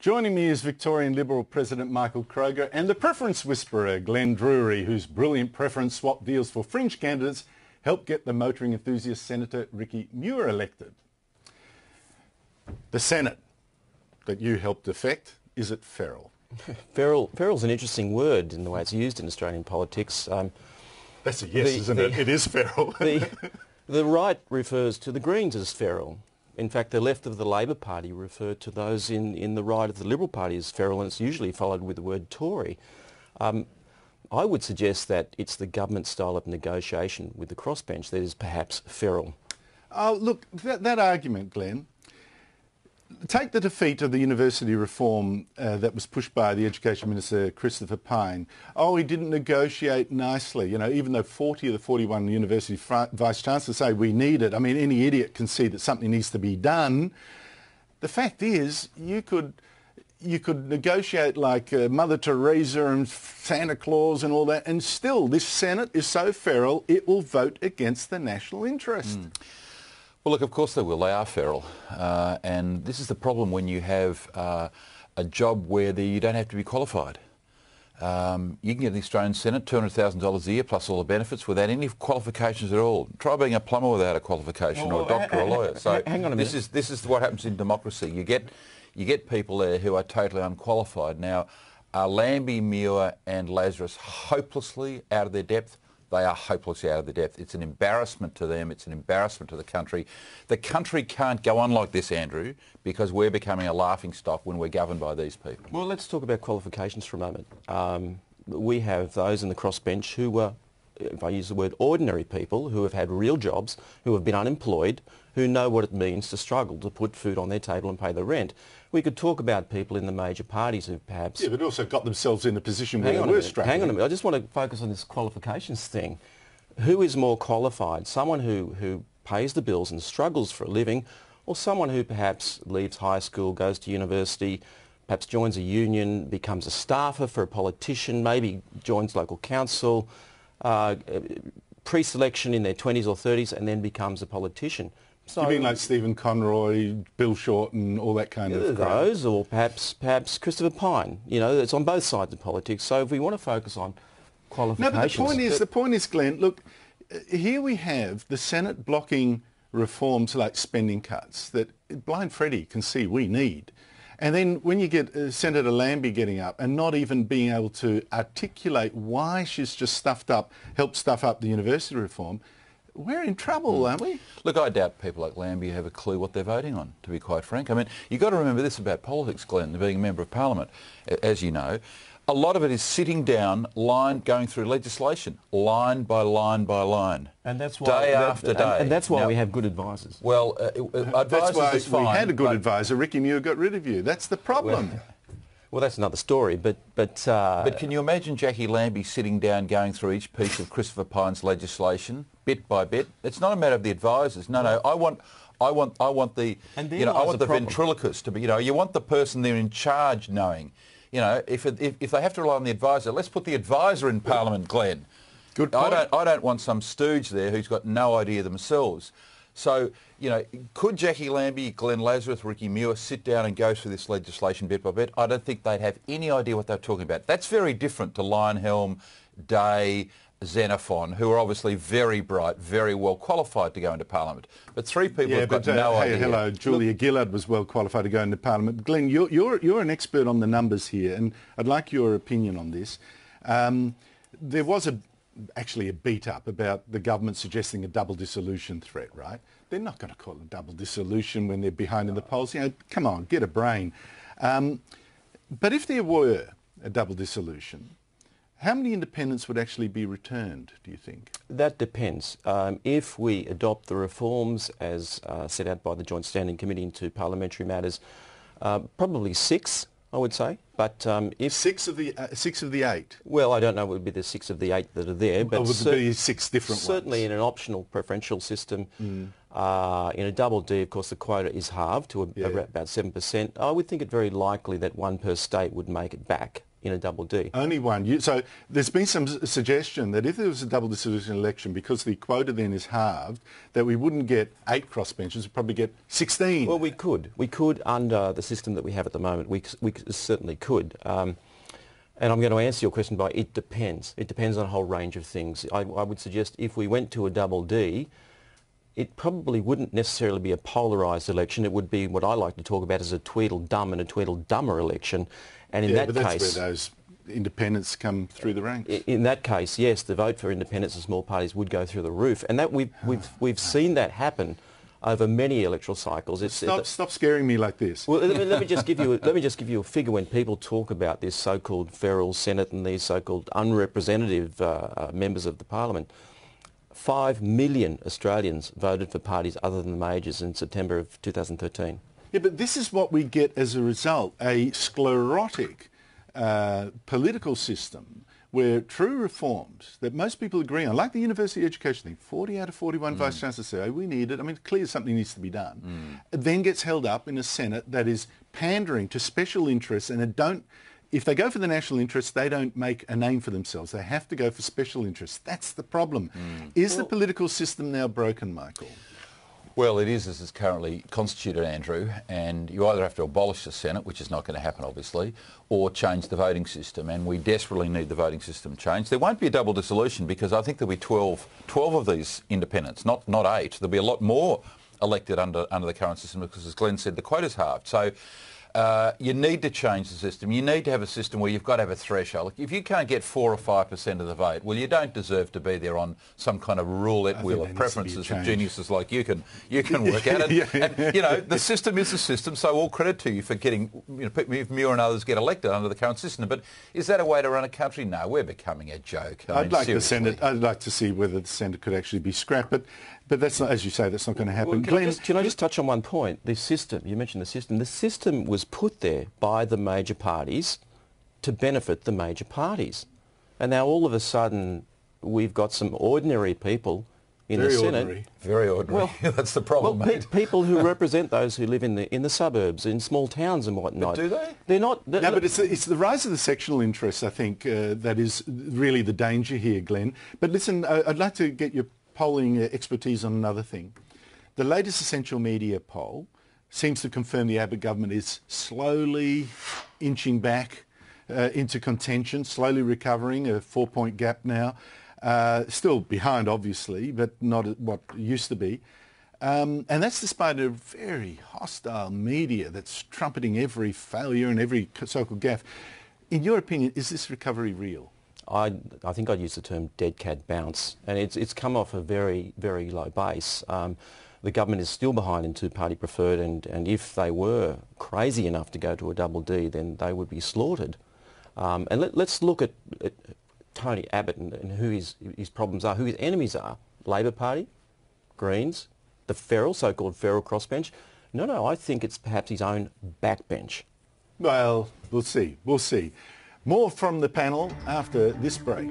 Joining me is Victorian Liberal President Michael Kroger and the preference whisperer Glenn Druery, whose brilliant preference swap deals for fringe candidates helped get the motoring enthusiast Senator Ricky Muir elected. The Senate that you helped effect, is it feral? Feral's an interesting word in the way it's used in Australian politics. That's a yes, isn't it? It is feral. The right refers to the Greens as feral. In fact, the left of the Labor Party refer to those in the right of the Liberal Party as feral, and it's usually followed with the word Tory. I would suggest that it's the government style of negotiation with the crossbench that is perhaps feral. Oh, look, that argument, Glenn, take the defeat of the university reform that was pushed by the Education Minister, Christopher Pyne. Oh, he didn't negotiate nicely. You know, even though 40 of the 41 university vice-chancellors say we need it, I mean, any idiot can see that something needs to be done. The fact is, you could negotiate like Mother Teresa and Santa Claus and all that, and still this Senate is so feral it will vote against the national interest. Well, look, of course they will. They are feral. And this is the problem when you have a job where you don't have to be qualified. You can get in the Australian Senate $200,000 a year plus all the benefits without any qualifications at all. Try being a plumber without a qualification, or a doctor or a lawyer. So hang on a minute. This is what happens in democracy. You get people there who are totally unqualified. Now, are Lambie, Muir and Lazarus hopelessly out of their depth? They are hopelessly out of their depth. It's an embarrassment to them. It's an embarrassment to the country. The country can't go on like this, Andrew, because we're becoming a laughingstock when we're governed by these people. Well, let's talk about qualifications for a moment. We have those in the crossbench who were, if I use the word ordinary people, who have had real jobs, who have been unemployed, who know what it means to struggle to put food on their table and pay the rent. We could talk about people in the major parties who perhaps... Yeah, but also got themselves in a position where they were struggling. Hang on a minute. I just want to focus on this qualifications thing. Who is more qualified? Someone who pays the bills and struggles for a living, or someone who perhaps leaves high school, goes to university, perhaps joins a union, becomes a staffer for a politician, maybe joins local council, pre-selection in their 20s or 30s, and then becomes a politician. So, you mean like Stephen Conroy, Bill Shorten, all that kind of crowd? Those, or perhaps Christopher Pyne. You know, it's on both sides of politics. So if we want to focus on qualifications... No, but the point is, Glenn, look, here we have the Senate blocking reforms like spending cuts that blind Freddie can see we need. And then when you get Senator Lambie getting up and not even being able to articulate why she's just helped stuff up the university reform, we're in trouble, aren't we? Look, I doubt people like Lambie have a clue what they're voting on, to be quite frank. I mean, you've got to remember this about politics, Glenn, being a member of Parliament, as you know. A lot of it is sitting down, going through legislation, line by line by line, and that's why, day after day. And that's why we have good advisors. Well, that's why we had a good advisor. Ricky Muir got rid of you. That's the problem. Well, that's another story, but can you imagine Jackie Lambie sitting down going through each piece of Christopher Pyne's legislation, bit by bit? It's not a matter of the advisors. No, I want the ventriloquist to be. You want the person there in charge knowing. If they have to rely on the advisor, let's put the advisor in Parliament, Glenn. Good point. I don't want some stooge there who's got no idea themselves. So, could Jackie Lambie, Glenn Lazarus, Ricky Muir sit down and go through this legislation bit by bit? I don't think they'd have any idea what they're talking about. That's very different to Lionhelm, Day, Xenophon, who are obviously very bright, very well qualified to go into Parliament. But three people have got no idea. Hello, Julia Gillard was well qualified to go into Parliament. Glenn, you're an expert on the numbers here, and I'd like your opinion on this. There was actually a beat-up about the government suggesting a double dissolution threat, right? They're not going to call it a double dissolution when they're behind in the polls. Come on, get a brain. But if there were a double dissolution, how many independents would actually be returned, do you think? That depends. If we adopt the reforms as set out by the Joint Standing Committee into Parliamentary Matters, probably 6, I would say. But if 6 of the 8. Well, I don't know. It would be the 6 of the 8 that are there, but would be 6 different certainly ones. In an optional preferential system. In a double D, of course, the quota is halved to about 7%. I would think it very likely that one per state would make it back. in a double D. Only one. So there's been some suggestion that if there was a double dissolution election, because the quota then is halved, that we wouldn't get 8 crossbenchers, we'd probably get 16. Well, we could. We could under the system that we have at the moment. We certainly could. And I'm going to answer your question by it depends. It depends on a whole range of things. I would suggest if we went to a double D, it probably wouldn't necessarily be a polarised election. It would be what I like to talk about as a Tweedledum and a Tweedledummer election. And in that but that's case, where those independents come through the ranks. In that case, yes, the vote for independents and small parties would go through the roof, and that we've seen that happen over many electoral cycles. Stop scaring me like this. Well, let me just give you a figure. When people talk about this so-called feral Senate and these so-called unrepresentative members of the Parliament, 5 million Australians voted for parties other than the majors in September of 2013. Yeah, but this is what we get as a result, a sclerotic political system where true reforms that most people agree on, like the university education thing, 40 out of 41 vice-chancellors say, oh, we need it. I mean, it's clear something needs to be done. It then gets held up in a Senate that is pandering to special interests, and if they go for the national interests, they don't make a name for themselves. They have to go for special interests. That's the problem. Is the political system now broken, Michael? Well, it is as it's currently constituted, Andrew, and you either have to abolish the Senate, which is not going to happen, obviously, or change the voting system, and we desperately need the voting system changed. There won't be a double dissolution because I think there'll be 12 of these independents, not 8. There'll be a lot more elected under the current system because, as Glenn said, the quota's halved. So you need to change the system. You need to have a system where you've got to have a threshold. If you can't get 4 or 5% of the vote, well, you don't deserve to be there on some kind of roulette wheel of preferences that geniuses like you can work out. And, and, you know, the system is the system, so all credit to you for getting, if Muir and others get elected under the current system. But is that a way to run a country? No, we're becoming a joke. I'd like to see whether the Senate could actually be scrapped, but that's not, as you say, that's not going to happen. Well, can I just touch on one point? The system, you mentioned the system. The system was put there by the major parties to benefit the major parties. And now all of a sudden we've got some ordinary people in the Senate. Very ordinary. Well, that's the problem, mate. People who represent those who live in the suburbs, in small towns and whatnot. But do they? They're not. No, but it's the rise of the sectional interests, I think, that is really the danger here, Glenn. But listen, I'd like to get your polling expertise on another thing. The latest Essential Media poll seems to confirm the Abbott government is slowly inching back into contention, slowly recovering, a 4-point gap now. Still behind, obviously, but not what it used to be. And that's despite a very hostile media that's trumpeting every failure and every so-called gaffe. In your opinion, is this recovery real? I think I'd use the term dead cat bounce, and it's come off a very, very low base. The government is still behind in two-party preferred, and if they were crazy enough to go to a double D, then they would be slaughtered. And let's look at Tony Abbott and who his problems are, who his enemies are. Labor Party, Greens, the so-called feral crossbench. No, I think it's perhaps his own backbench. Well, we'll see. More from the panel after this break.